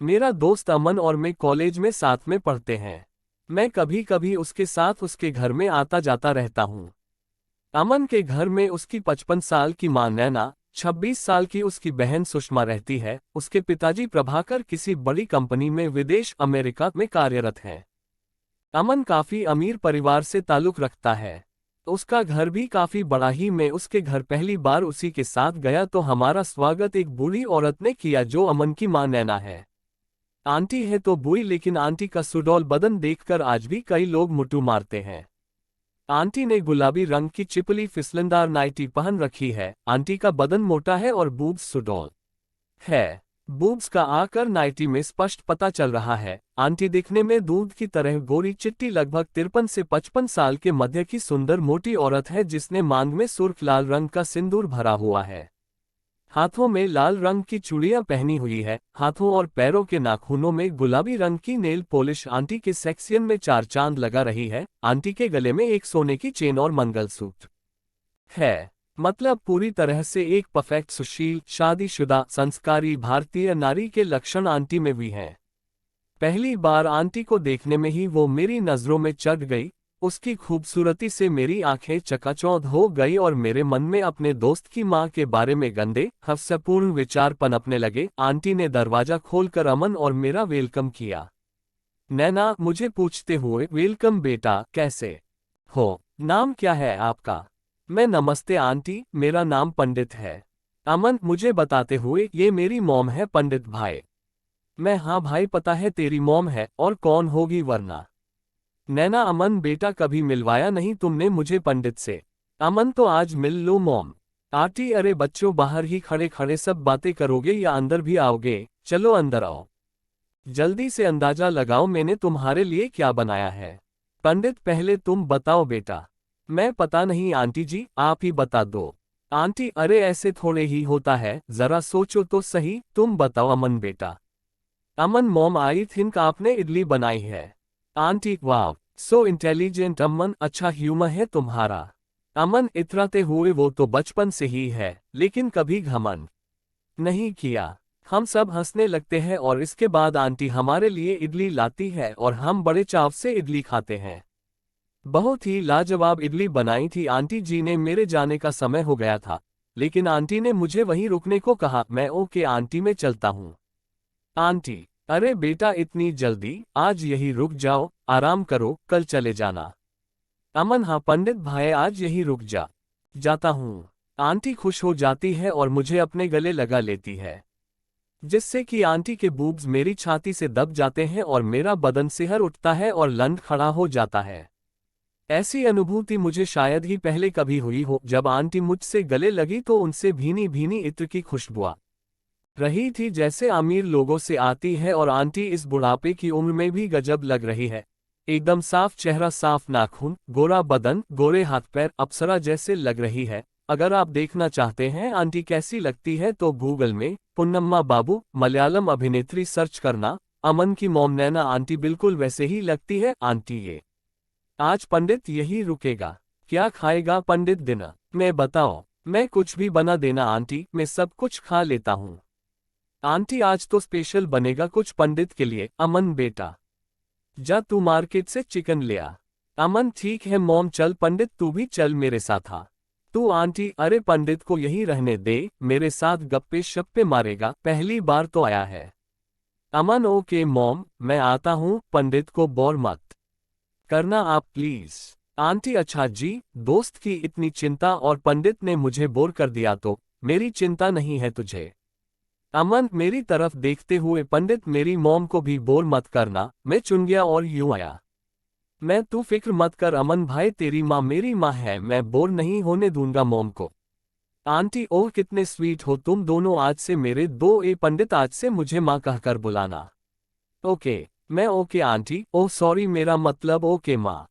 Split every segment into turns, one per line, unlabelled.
मेरा दोस्त अमन और मैं कॉलेज में साथ में पढ़ते हैं। मैं कभी कभी उसके साथ उसके घर में आता जाता रहता हूँ। अमन के घर में उसकी 55 साल की मां नैना, 26 साल की उसकी बहन सुषमा रहती है। उसके पिताजी प्रभाकर किसी बड़ी कंपनी में विदेश अमेरिका में कार्यरत हैं। अमन काफी अमीर परिवार से ताल्लुक रखता है। उसका घर भी काफी बड़ा ही। मैं उसके घर पहली बार उसी के साथ गया तो हमारा स्वागत एक बूढ़ी औरत ने किया जो अमन की मां नैना है। आंटी है तो बुई, लेकिन आंटी का सुडौल बदन देखकर आज भी कई लोग मुट्ठू मारते हैं। आंटी ने गुलाबी रंग की चिपली फिसलनदार नाइटी पहन रखी है। आंटी का बदन मोटा है और बूब्स सुडौल है। बूब्स का आकर नाइटी में स्पष्ट पता चल रहा है। आंटी दिखने में दूध की तरह गोरी चिट्टी, लगभग 53 से 55 साल के मध्य की सुंदर मोटी औरत है जिसने मांग में सुर्ख लाल रंग का सिंदूर भरा हुआ है। हाथों में लाल रंग की चूड़ियां पहनी हुई है। हाथों और पैरों के नाखूनों में गुलाबी रंग की नेल पॉलिश आंटी के सेक्शन में चार चांद लगा रही है। आंटी के गले में एक सोने की चेन और मंगलसूत्र है। मतलब पूरी तरह से एक परफेक्ट सुशील, शादीशुदा, संस्कारी भारतीय नारी के लक्षण आंटी में भी हैं। पहली बार आंटी को देखने में ही वो मेरी नजरों में चढ़ गई। उसकी खूबसूरती से मेरी आंखें चकाचौंध हो गई और मेरे मन में अपने दोस्त की मां के बारे में गंदे, हवसपूर्ण विचार पनपने लगे। आंटी ने दरवाजा खोलकर अमन और मेरा वेलकम किया। नैना मुझे पूछते हुए, वेलकम बेटा, कैसे हो? नाम क्या है आपका? मैं, नमस्ते आंटी, मेरा नाम पंडित है। अमन मुझे बताते हुए, ये मेरी मॉम है पंडित भाई। मैं, हाँ भाई पता है तेरी मॉम है, और कौन होगी वरना। नैना, अमन बेटा कभी मिलवाया नहीं तुमने मुझे पंडित से। अमन, तो आज मिल लो मॉम। आंटी, अरे बच्चों बाहर ही खड़े खड़े सब बातें करोगे या अंदर भी आओगे? चलो अंदर आओ। जल्दी से अंदाजा लगाओ मैंने तुम्हारे लिए क्या बनाया है। पंडित, पहले तुम बताओ बेटा। मैं, पता नहीं आंटी जी, आप ही बता दो। आंटी, अरे ऐसे थोड़े ही होता है, जरा सोचो तो सही, तुम बताओ अमन बेटा। अमन, मॉम आई थिंक आपने इडली बनाई है। आंटी, वाह सो इंटेलिजेंट। अमन, अच्छा ह्यूमर है तुम्हारा। अमन इतराते हुए, वो तो बचपन से ही है, लेकिन कभी घमंड नहीं किया। हम सब हंसने लगते हैं और इसके बाद आंटी हमारे लिए इडली लाती है और हम बड़े चाव से इडली खाते हैं। बहुत ही लाजवाब इडली बनाई थी आंटी जी ने। मेरे जाने का समय हो गया था, लेकिन आंटी ने मुझे वहीं रुकने को कहा। मैं, ओके आंटी, मैं चलता हूँ। आंटी, अरे बेटा इतनी जल्दी? आज यही रुक जाओ, आराम करो, कल चले जाना। अमन, हाँ पंडित भाई, आज यही रुक जाता हूँ। आंटी खुश हो जाती है और मुझे अपने गले लगा लेती है, जिससे कि आंटी के बूब्स मेरी छाती से दब जाते हैं और मेरा बदन सिहर उठता है और लंड खड़ा हो जाता है। ऐसी अनुभूति मुझे शायद ही पहले कभी हुई हो। जब आंटी मुझसे गले लगी तो उनसे भीनी भीनी इत्र की खुशबू आ रही थी, जैसे अमीर लोगों से आती है। और आंटी इस बुढ़ापे की उम्र में भी गजब लग रही है। एकदम साफ चेहरा, साफ नाखून, गोरा बदन, गोरे हाथ पैर, अप्सरा जैसे लग रही है। अगर आप देखना चाहते हैं आंटी कैसी लगती है तो गूगल में पुन्नम्मा बाबू मलयालम अभिनेत्री सर्च करना। अमन की मॉम नैना आंटी बिल्कुल वैसे ही लगती है। आंटी, ये आज पंडित यही रुकेगा? क्या खाएगा पंडित डिनर में बताओ? मैं कुछ भी बना देना आंटी, मैं सब कुछ खा लेता हूँ। आंटी, आज तो स्पेशल बनेगा कुछ पंडित के लिए। अमन बेटा, जा तू मार्केट से चिकन ले आ। अमन, ठीक है मॉम, चल पंडित तू भी चल मेरे साथ आ। तू आंटी, अरे पंडित को यहीं रहने दे, मेरे साथ गप्पे शप्पे मारेगा, पहली बार तो आया है। अमन, ओके मॉम, मैं आता हूँ, पंडित को बोर मत करना आप प्लीज। आंटी, अच्छा जी, दोस्त की इतनी चिंता और पंडित ने मुझे बोर कर दिया तो मेरी चिंता नहीं है तुझे। अमन मेरी तरफ देखते हुए, पंडित मेरी मॉम को भी बोर मत करना। मैं चुन गया और यूं आया। मैं, तू फिक्र मत कर अमन भाई, तेरी माँ मेरी माँ है, मैं बोर नहीं होने दूंगा मॉम को। आंटी, ओह कितने स्वीट हो तुम दोनों, आज से मेरे दो ए पंडित, आज से मुझे माँ कहकर बुलाना। ओके। मैं, ओके आंटी, ओह सॉरी मेरा मतलब ओके माँ।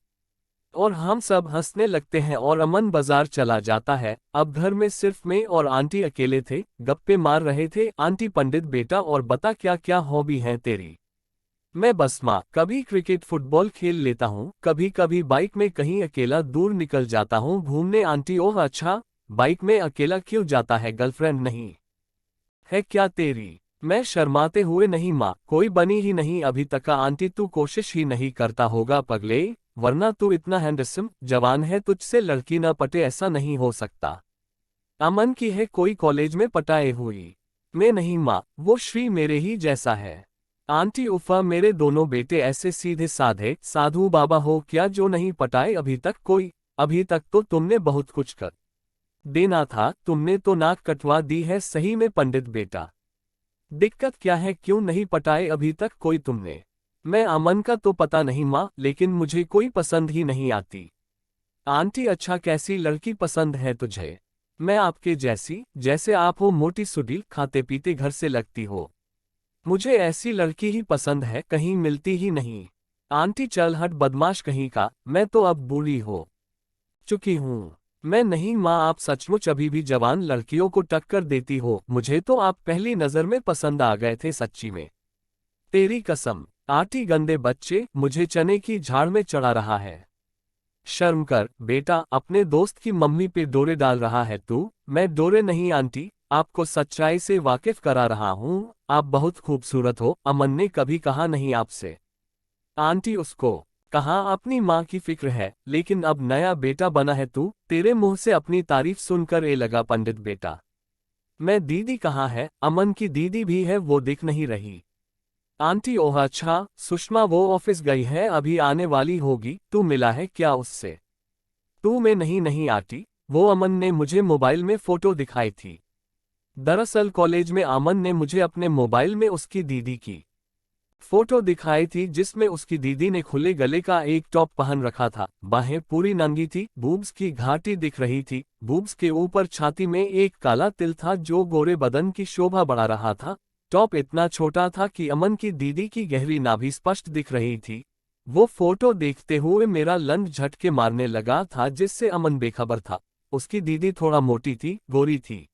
और हम सब हंसने लगते हैं और अमन बाजार चला जाता है। अब घर में सिर्फ मैं और आंटी अकेले थे, गप्पे मार रहे थे। आंटी, पंडित बेटा और बता क्या क्या हॉबी है तेरी? मैं, बस माँ, कभी क्रिकेट फुटबॉल खेल लेता हूँ, कभी कभी बाइक में कहीं अकेला दूर निकल जाता हूँ घूमने। आंटी, ओह अच्छा, बाइक में अकेला क्यों जाता है, गर्लफ्रेंड नहीं है क्या तेरी? मैं शर्माते हुए, नहीं माँ, कोई बनी ही नहीं अभी तक। आंटी तू कोशिश ही नहीं करता होगा पगले, वरना तू इतना हैंडसम जवान है, तुझसे लड़की न पटे ऐसा नहीं हो सकता। अमन की है कोई कॉलेज में पटाए हुई। मैं नहीं माँ, वो श्री मेरे ही जैसा है। आंटी उफ़ा, मेरे दोनों बेटे ऐसे सीधे साधे साधु बाबा हो क्या जो नहीं पटाए अभी तक कोई? अभी तक तो तुमने बहुत कुछ कर देना था, तुमने तो नाक कटवा दी है सही में पंडित बेटा। दिक्कत क्या है, क्यों नहीं पटाए अभी तक कोई तुमने? मैं अमन का तो पता नहीं माँ, लेकिन मुझे कोई पसंद ही नहीं आती। आंटी अच्छा, कैसी लड़की पसंद है तुझे? मैं आपके जैसी, जैसे आप हो, मोटी सुडील, खाते पीते घर से लगती हो। मुझे ऐसी लड़की ही पसंद है, कहीं मिलती ही नहीं। आंटी चल हट बदमाश कहीं का, मैं तो अब बूढ़ी हो चुकी हूँ। मैं नहीं माँ, आप सचमुच अभी भी जवान लड़कियों को टक्कर देती हो। मुझे तो आप पहली नजर में पसंद आ गए थे सच्ची में। तेरी कसम। आंटी गंदे बच्चे, मुझे चने की झाड़ में चढ़ा रहा है। शर्म कर बेटा, अपने दोस्त की मम्मी पे डोरे डाल रहा है तू। मैं डोरे नहीं आंटी, आपको सच्चाई से वाकिफ करा रहा हूँ। आप बहुत खूबसूरत हो, अमन ने कभी कहा नहीं आपसे? आंटी उसको कहा अपनी माँ की फिक्र है, लेकिन अब नया बेटा बना है तू, तेरे मुंह से अपनी तारीफ सुनकर ये लगा पंडित बेटा। मैं दीदी कहाँ है? अमन की दीदी भी है, वो दिख नहीं रही। आंटी ओह अच्छा, सुषमा वो ऑफिस गई है, अभी आने वाली होगी। तू मिला है क्या उससे? तू में नहीं नहीं आंटी, वो अमन ने मुझे मोबाइल में फोटो दिखाई थी। दरअसल कॉलेज में अमन ने मुझे अपने मोबाइल में उसकी दीदी की फोटो दिखाई थी, जिसमें उसकी दीदी ने खुले गले का एक टॉप पहन रखा था, बाहें पूरी नंगी थी, बूब्स की घाटी दिख रही थी, बूब्स के ऊपर छाती में एक काला तिल था जो गोरे बदन की शोभा बढ़ा रहा था। टॉप इतना छोटा था कि अमन की दीदी की गहरी नाभि स्पष्ट दिख रही थी। वो फोटो देखते हुए मेरा लंग झटके मारने लगा था, जिससे अमन बेखबर था। उसकी दीदी थोड़ा मोटी थी, गोरी थी,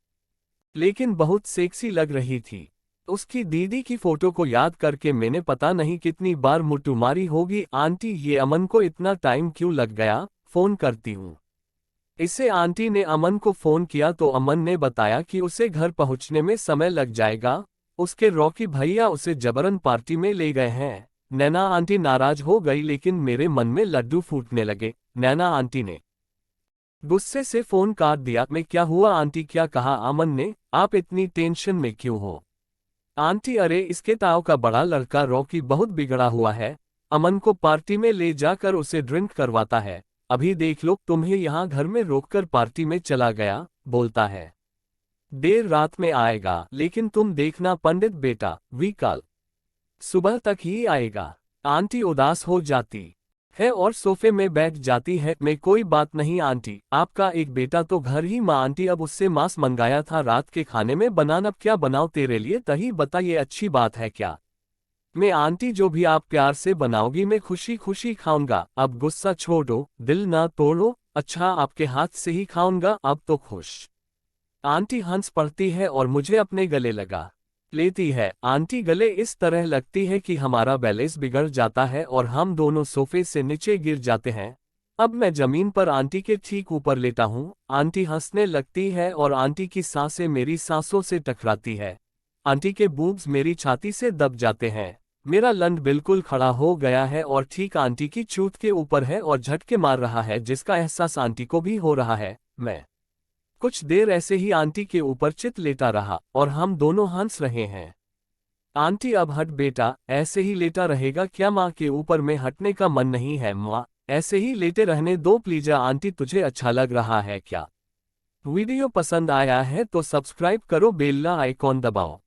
लेकिन बहुत सेक्सी लग रही थी। उसकी दीदी की फोटो को याद करके मैंने पता नहीं कितनी बार मुट्ठी मारी होगी। आंटी ये अमन को इतना टाइम क्यों लग गया? फोन करती हूँ इसे। आंटी ने अमन को फोन किया तो अमन ने बताया कि उसे घर पहुंचने में समय लग जाएगा। उसके रॉकी भैया उसे जबरन पार्टी में ले गए हैं। नैना आंटी नाराज हो गई, लेकिन मेरे मन में लड्डू फूटने लगे। नैना आंटी ने गुस्से से फोन काट दिया। मैं क्या हुआ आंटी, क्या कहा अमन ने? आप इतनी टेंशन में क्यों हो? आंटी अरे इसके ताऊ का बड़ा लड़का रॉकी बहुत बिगड़ा हुआ है, अमन को पार्टी में ले जाकर उसे ड्रिंक करवाता है। अभी देख लो, तुम्हें यहाँ घर में रोककर पार्टी में चला गया, बोलता है देर रात में आएगा, लेकिन तुम देखना पंडित बेटा, वी कल सुबह तक ही आएगा। आंटी उदास हो जाती है और सोफे में बैठ जाती है। मैं कोई बात नहीं आंटी, आपका एक बेटा तो घर ही माँ। आंटी अब उससे मांस मंगाया था रात के खाने में, बनाना क्या बनाओ तेरे लिए? दही बता, ये अच्छी बात है क्या? मैं आंटी जो भी आप प्यार से बनाओगी मैं खुशी खुशी खाऊंगा। अब गुस्सा छोड़ो, दिल ना तोड़ो। अच्छा आपके हाथ से ही खाऊंगा, अब तो खुश। आंटी हंस पड़ती है और मुझे अपने गले लगा लेती है। आंटी गले इस तरह लगती है कि हमारा बैलेंस बिगड़ जाता है और हम दोनों सोफे से नीचे गिर जाते हैं। अब मैं जमीन पर आंटी के ठीक ऊपर लेटा हूँ। आंटी हंसने लगती है और आंटी की सांसें मेरी सांसों से टकराती है। आंटी के बूब्स मेरी छाती से दब जाते हैं। मेरा लंड बिल्कुल खड़ा हो गया है और ठीक आंटी की चूत के ऊपर है और झटके मार रहा है, जिसका एहसास आंटी को भी हो रहा है। मैं कुछ देर ऐसे ही आंटी के ऊपर चित लेटा रहा और हम दोनों हंस रहे हैं। आंटी अब हट बेटा, ऐसे ही लेटा रहेगा क्या? माँ के ऊपर में हटने का मन नहीं है माँ, ऐसे ही लेटे रहने दो प्लीज। आंटी तुझे अच्छा लग रहा है क्या? वीडियो पसंद आया है तो सब्सक्राइब करो, बेल आइकॉन दबाओ।